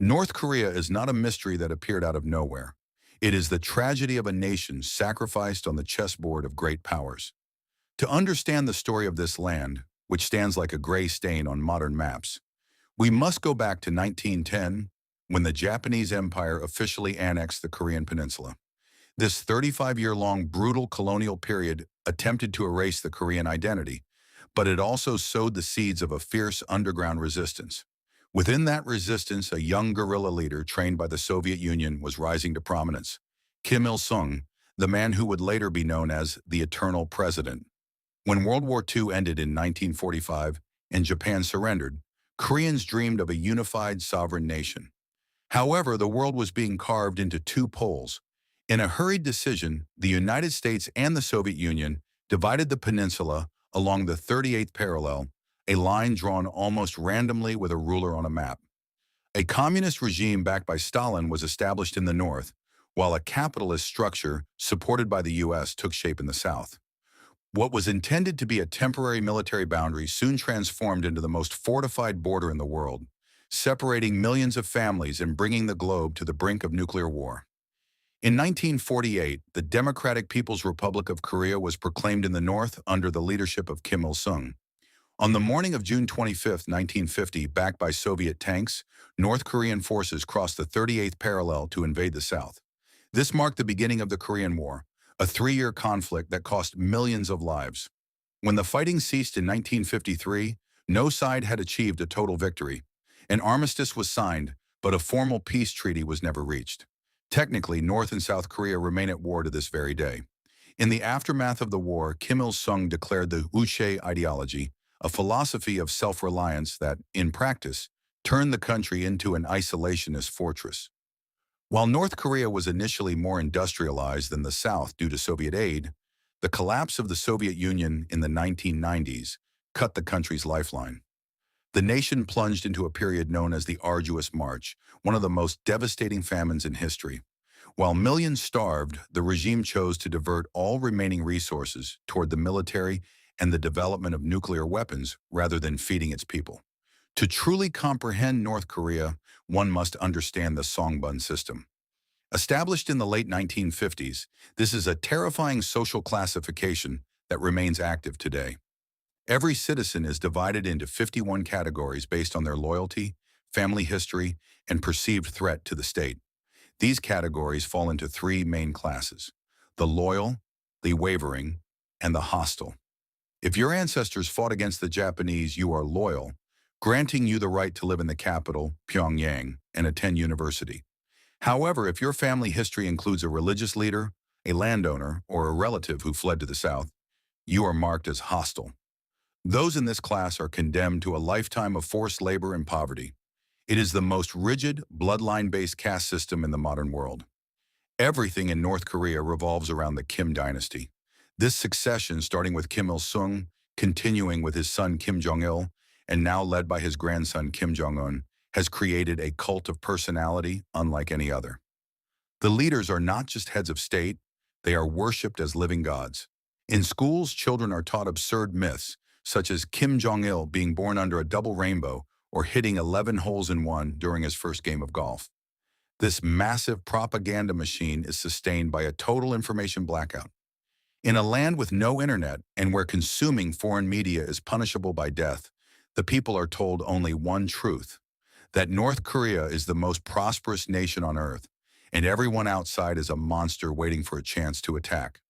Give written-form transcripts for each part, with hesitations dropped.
North Korea is not a mystery that appeared out of nowhere. It is the tragedy of a nation sacrificed on the chessboard of great powers. To understand the story of this land, which stands like a gray stain on modern maps, we must go back to 1910, when the Japanese Empire officially annexed the Korean peninsula. This 35-year-long brutal colonial period attempted to erase the Korean identity, but it also sowed the seeds of a fierce underground resistance. Within that resistance, a young guerrilla leader trained by the Soviet Union was rising to prominence. Kim Il-sung, the man who would later be known as the Eternal President. When World War II ended in 1945 and Japan surrendered, Koreans dreamed of a unified sovereign nation. However, the world was being carved into two poles. In a hurried decision, the United States and the Soviet Union divided the peninsula along the 38th parallel, a line drawn almost randomly with a ruler on a map. A communist regime backed by Stalin was established in the north, while a capitalist structure supported by the U.S. took shape in the south. What was intended to be a temporary military boundary soon transformed into the most fortified border in the world, separating millions of families and bringing the globe to the brink of nuclear war. In 1948, the Democratic People's Republic of Korea was proclaimed in the north under the leadership of Kim Il-sung. On the morning of June 25, 1950, backed by Soviet tanks, North Korean forces crossed the 38th parallel to invade the south. This marked the beginning of the Korean War, a 3-year conflict that cost millions of lives. When the fighting ceased in 1953, no side had achieved a total victory. An armistice was signed, but a formal peace treaty was never reached. Technically, North and South Korea remain at war to this very day. In the aftermath of the war, Kim Il-sung declared the Uche ideology, a philosophy of self-reliance that, in practice, turned the country into an isolationist fortress. While North Korea was initially more industrialized than the South due to Soviet aid, the collapse of the Soviet Union in the 1990s cut the country's lifeline. The nation plunged into a period known as the Arduous March, one of the most devastating famines in history. While millions starved, the regime chose to divert all remaining resources toward the military and the development of nuclear weapons rather than feeding its people. To truly comprehend North Korea, one must understand the Songbun system. Established in the late 1950s, this is a terrifying social classification that remains active today. Every citizen is divided into 51 categories based on their loyalty, family history, and perceived threat to the state. These categories fall into 3 main classes: the loyal, the wavering, and the hostile. If your ancestors fought against the Japanese, you are loyal, granting you the right to live in the capital, Pyongyang, and attend university. However, if your family history includes a religious leader, a landowner, or a relative who fled to the south, you are marked as hostile. Those in this class are condemned to a lifetime of forced labor and poverty. It is the most rigid, bloodline-based caste system in the modern world. Everything in North Korea revolves around the Kim dynasty. This succession, starting with Kim Il-sung, continuing with his son Kim Jong-il, and now led by his grandson Kim Jong-un, has created a cult of personality unlike any other. The leaders are not just heads of state, they are worshipped as living gods. In schools, children are taught absurd myths, such as Kim Jong-il being born under a double rainbow or hitting 11 holes in one during his first game of golf. This massive propaganda machine is sustained by a total information blackout. In a land with no internet and where consuming foreign media is punishable by death, the people are told only one truth: that North Korea is the most prosperous nation on earth, and everyone outside is a monster waiting for a chance to attack.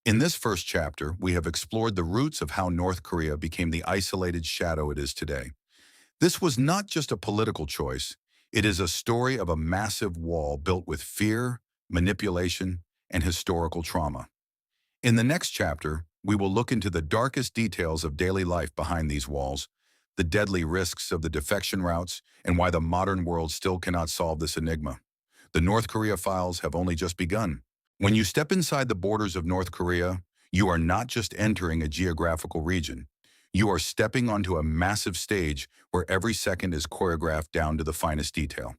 In this first chapter, we have explored the roots of how North Korea became the isolated shadow it is today. This was not just a political choice, it is a story of a massive wall built with fear, manipulation, and historical trauma. In the next chapter, we will look into the darkest details of daily life behind these walls, the deadly risks of the defection routes, and why the modern world still cannot solve this enigma. The North Korea files have only just begun. When you step inside the borders of North Korea, you are not just entering a geographical region. You are stepping onto a massive stage where every second is choreographed down to the finest detail.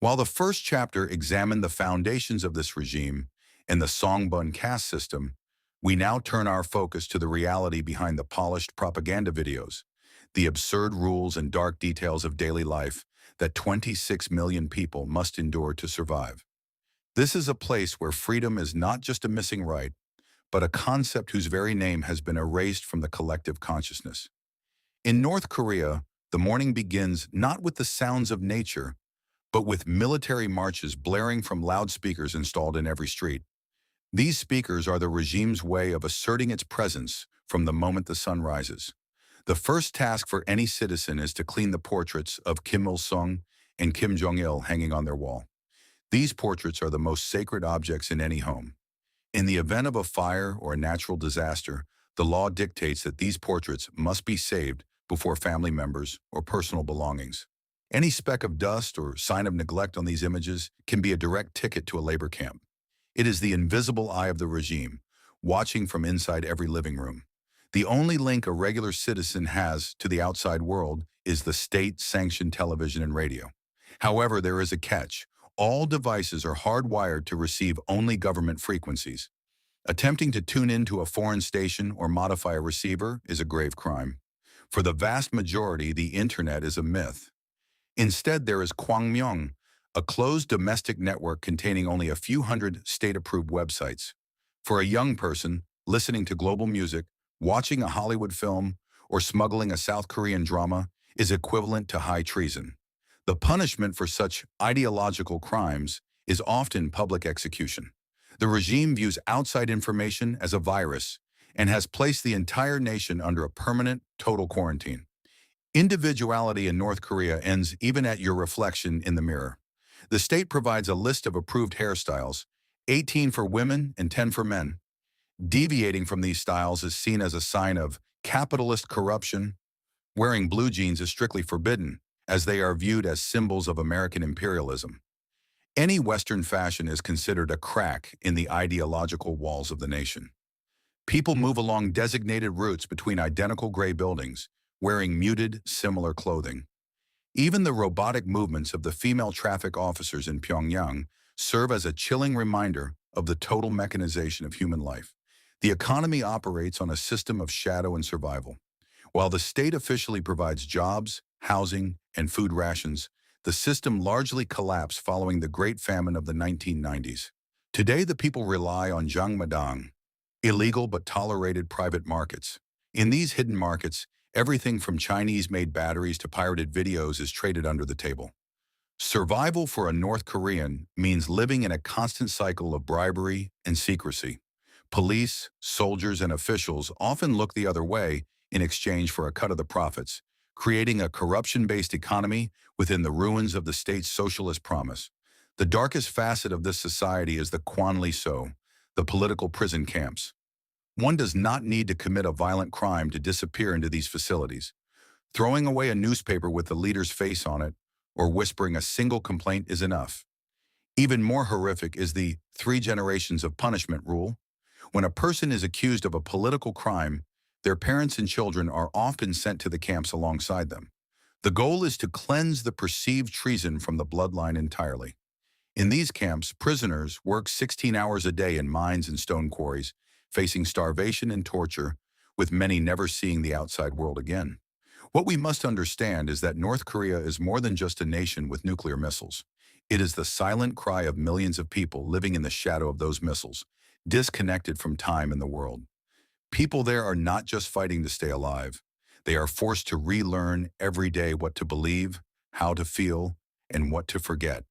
While the first chapter examined the foundations of this regime and the Songbun caste system, we now turn our focus to the reality behind the polished propaganda videos, the absurd rules and dark details of daily life that 26 million people must endure to survive. This is a place where freedom is not just a missing right, but a concept whose very name has been erased from the collective consciousness. In North Korea, the morning begins not with the sounds of nature, but with military marches blaring from loudspeakers installed in every street. These speakers are the regime's way of asserting its presence from the moment the sun rises. The first task for any citizen is to clean the portraits of Kim Il-sung and Kim Jong-il hanging on their wall. These portraits are the most sacred objects in any home. In the event of a fire or a natural disaster, the law dictates that these portraits must be saved before family members or personal belongings. Any speck of dust or sign of neglect on these images can be a direct ticket to a labor camp. It is the invisible eye of the regime, watching from inside every living room. The only link a regular citizen has to the outside world is the state-sanctioned television and radio. However, there is a catch. All devices are hardwired to receive only government frequencies. Attempting to tune into a foreign station or modify a receiver is a grave crime. For the vast majority, the internet is a myth. Instead, there is Kwangmyong, a closed domestic network containing only a few hundred state-approved websites. For a young person, listening to global music, watching a Hollywood film, or smuggling a South Korean drama is equivalent to high treason. The punishment for such ideological crimes is often public execution. The regime views outside information as a virus and has placed the entire nation under a permanent, total quarantine. Individuality in North Korea ends even at your reflection in the mirror. The state provides a list of approved hairstyles, 18 for women and 10 for men. Deviating from these styles is seen as a sign of capitalist corruption. Wearing blue jeans is strictly forbidden, as they are viewed as symbols of American imperialism. Any Western fashion is considered a crack in the ideological walls of the nation. People move along designated routes between identical gray buildings, wearing muted, similar clothing. Even the robotic movements of the female traffic officers in Pyongyang serve as a chilling reminder of the total mechanization of human life. The economy operates on a system of shadow and survival. While the state officially provides jobs, housing, and food rations, the system largely collapsed following the Great Famine of the 1990s. Today, the people rely on Jangmadang, illegal but tolerated private markets. In these hidden markets, everything from Chinese-made batteries to pirated videos is traded under the table. Survival for a North Korean means living in a constant cycle of bribery and secrecy. Police, soldiers, and officials often look the other way in exchange for a cut of the profits, creating a corruption-based economy within the ruins of the state's socialist promise. The darkest facet of this society is the Kwanli-so, the political prison camps. One does not need to commit a violent crime to disappear into these facilities. Throwing away a newspaper with the leader's face on it or whispering a single complaint is enough. Even more horrific is the 3 generations of punishment rule. When a person is accused of a political crime, their parents and children are often sent to the camps alongside them. The goal is to cleanse the perceived treason from the bloodline entirely. In these camps, prisoners work 16 hours a day in mines and stone quarries, facing starvation and torture, with many never seeing the outside world again. What we must understand is that North Korea is more than just a nation with nuclear missiles. It is the silent cry of millions of people living in the shadow of those missiles, disconnected from time and the world. People there are not just fighting to stay alive. They are forced to relearn every day what to believe, how to feel, and what to forget.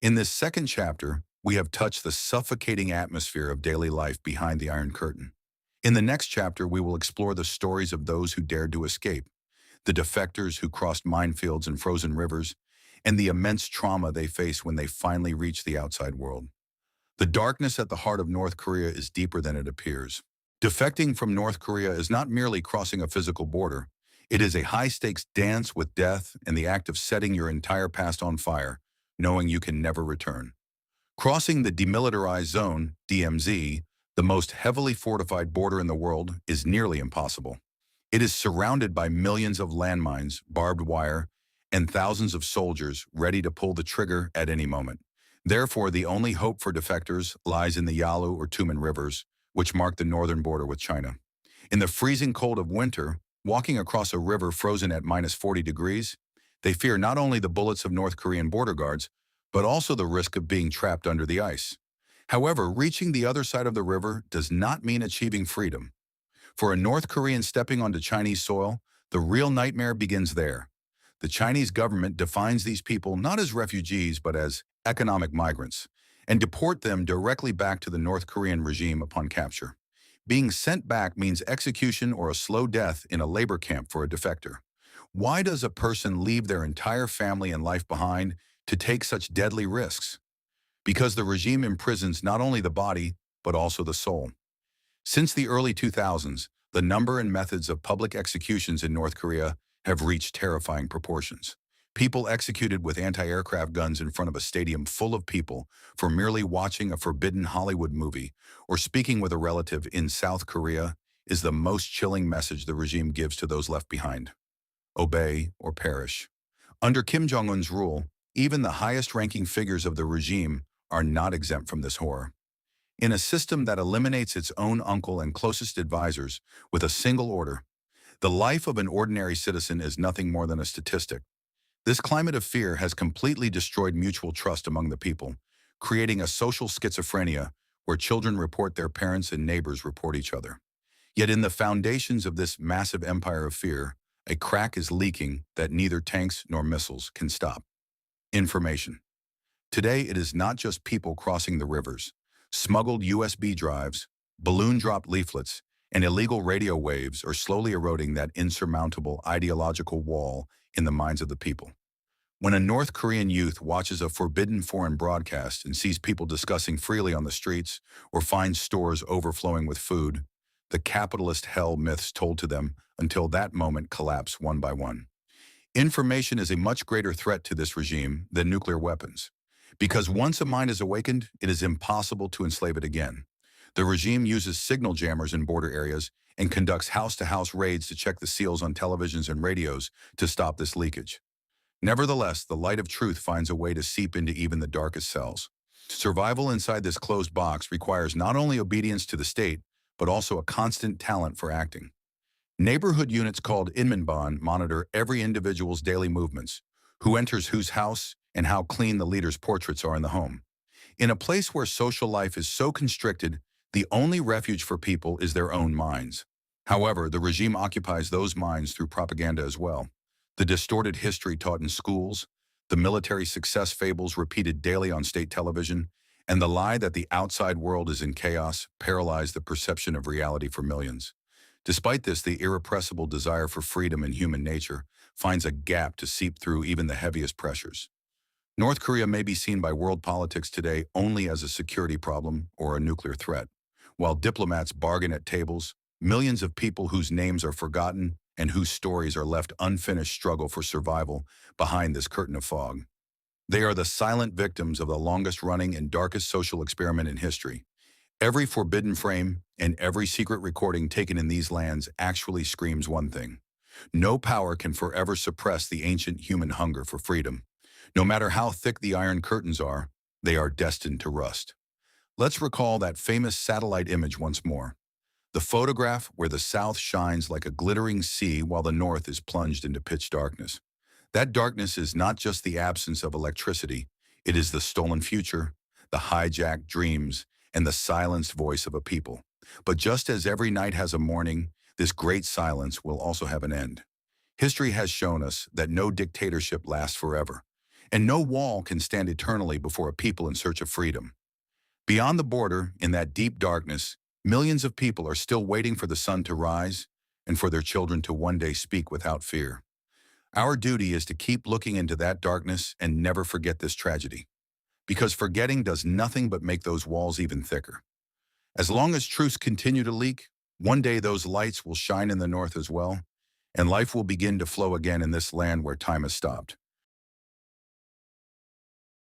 In this second chapter, we have touched the suffocating atmosphere of daily life behind the Iron Curtain. In the next chapter, we will explore the stories of those who dared to escape, the defectors who crossed minefields and frozen rivers, and the immense trauma they face when they finally reach the outside world. The darkness at the heart of North Korea is deeper than it appears. Defecting from North Korea is not merely crossing a physical border. It is a high-stakes dance with death and the act of setting your entire past on fire, knowing you can never return. Crossing the demilitarized zone, DMZ, the most heavily fortified border in the world, is nearly impossible. It is surrounded by millions of landmines, barbed wire, and thousands of soldiers ready to pull the trigger at any moment. Therefore, the only hope for defectors lies in the Yalu or Tumen rivers, which mark the northern border with China. In the freezing cold of winter, walking across a river frozen at -40 degrees, They fear not only the bullets of North Korean border guards, but also the risk of being trapped under the ice. However, reaching the other side of the river does not mean achieving freedom. For a North Korean stepping onto Chinese soil, the real nightmare begins there. The Chinese government defines these people not as refugees but as economic migrants, and deport them directly back to the North Korean regime upon capture. Being sent back means execution or a slow death in a labor camp for a defector. Why does a person leave their entire family and life behind to take such deadly risks? Because the regime imprisons not only the body, but also the soul. Since the early 2000s, the number and methods of public executions in North Korea have reached terrifying proportions. People executed with anti-aircraft guns in front of a stadium full of people for merely watching a forbidden Hollywood movie or speaking with a relative in South Korea is the most chilling message the regime gives to those left behind. Obey or perish. Under Kim Jong-un's rule, even the highest-ranking figures of the regime are not exempt from this horror. In a system that eliminates its own uncle and closest advisors with a single order, the life of an ordinary citizen is nothing more than a statistic. This climate of fear has completely destroyed mutual trust among the people, creating a social schizophrenia where children report their parents and neighbors report each other. Yet in the foundations of this massive empire of fear, a crack is leaking that neither tanks nor missiles can stop. Information. Today, it is not just people crossing the rivers. Smuggled USB drives, balloon-dropped leaflets, and illegal radio waves are slowly eroding that insurmountable ideological wall in the minds of the people. When a North Korean youth watches a forbidden foreign broadcast and sees people discussing freely on the streets or finds stores overflowing with food, the capitalist hell myths told to them until that moment collapse one by one. Information is a much greater threat to this regime than nuclear weapons. Because once a mind is awakened, it is impossible to enslave it again. The regime uses signal jammers in border areas and conducts house-to-house raids to check the seals on televisions and radios to stop this leakage. Nevertheless, the light of truth finds a way to seep into even the darkest cells. Survival inside this closed box requires not only obedience to the state, but also a constant talent for acting. Neighborhood units called Inmanban monitor every individual's daily movements, who enters whose house, and how clean the leader's portraits are in the home. In a place where social life is so constricted, the only refuge for people is their own minds. However, the regime occupies those minds through propaganda as well. The distorted history taught in schools, the military success fables repeated daily on state television, and the lie that the outside world is in chaos paralyze the perception of reality for millions. Despite this, the irrepressible desire for freedom in human nature finds a gap to seep through even the heaviest pressures. North Korea may be seen by world politics today only as a security problem or a nuclear threat. While diplomats bargain at tables, millions of people whose names are forgotten and whose stories are left unfinished struggle for survival behind this curtain of fog. They are the silent victims of the longest-running and darkest social experiment in history. Every forbidden frame and every secret recording taken in these lands actually screams one thing. No power can forever suppress the ancient human hunger for freedom. No matter how thick the iron curtains are, they are destined to rust. Let's recall that famous satellite image once more. The photograph where the south shines like a glittering sea while the north is plunged into pitch darkness. That darkness is not just the absence of electricity, it is the stolen future, the hijacked dreams, and the silenced voice of a people. But just as every night has a morning, this great silence will also have an end. History has shown us that no dictatorship lasts forever, and no wall can stand eternally before a people in search of freedom. Beyond the border, in that deep darkness, millions of people are still waiting for the sun to rise and for their children to one day speak without fear. Our duty is to keep looking into that darkness and never forget this tragedy, because forgetting does nothing but make those walls even thicker. As long as truths continue to leak, one day those lights will shine in the north as well, and life will begin to flow again in this land where time has stopped.